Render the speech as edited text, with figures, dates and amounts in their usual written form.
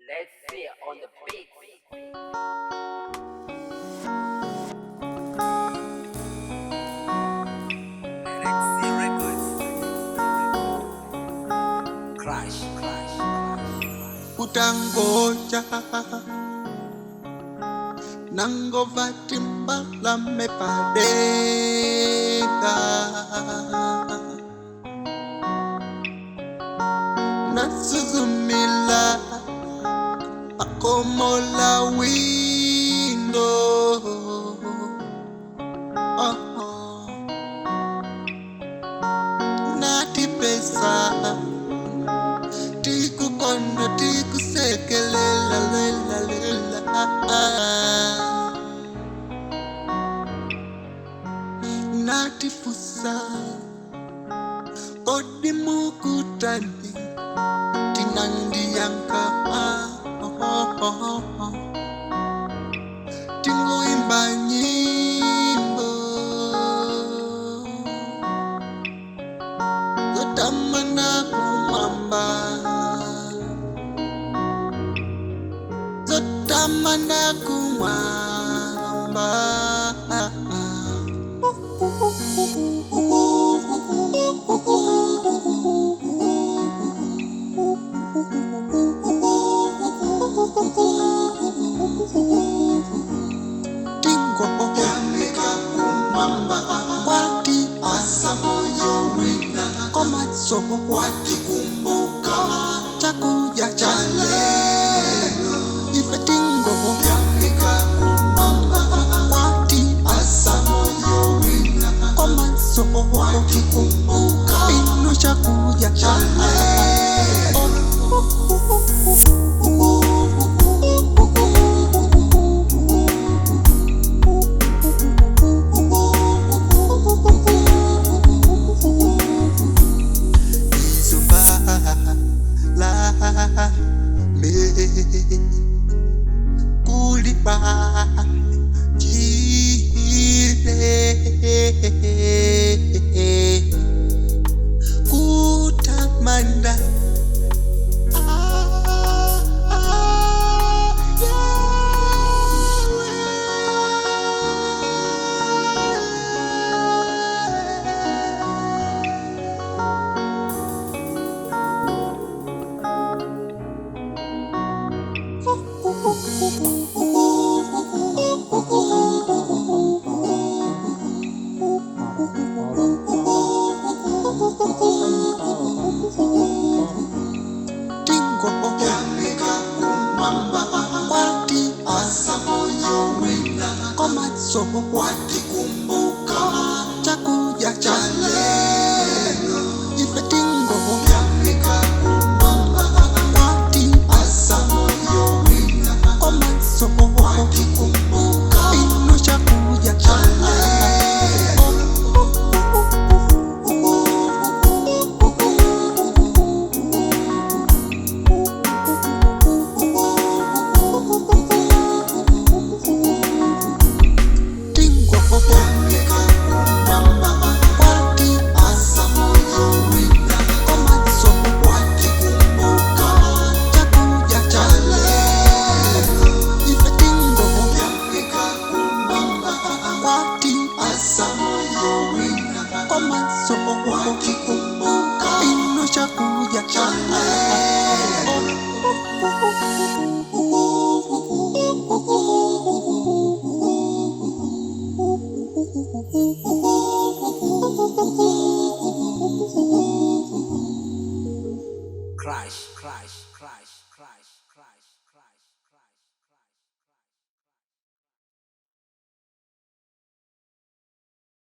Let's see on the beat. Alexi Records. Crash. Utangoja nangova timbala mepadeka nasuzumila akomola windo nati pesa tiku kondo tiku sekelela lela nati fusa kodi mukutani tinandi yanka tingo imba nyimbo zotamana kumamba zotamana kumamba Tingo yamika kumamba wati asamoyo wina komatso wati kumbuka chakuja chalelo ife tingo yamika kumamba wati asamoyo wina komatso wati kumbuka ino chakuja chalelo kulipa jire kutamanda Tingo yamika kumamba wati asamoyo wina komatso wati kumbuka chakuja chalelo ife tingo yamika kumamba wati asamoyo wina komatso wati kumbuka ino chakuja chalelo ino chakuja Crash.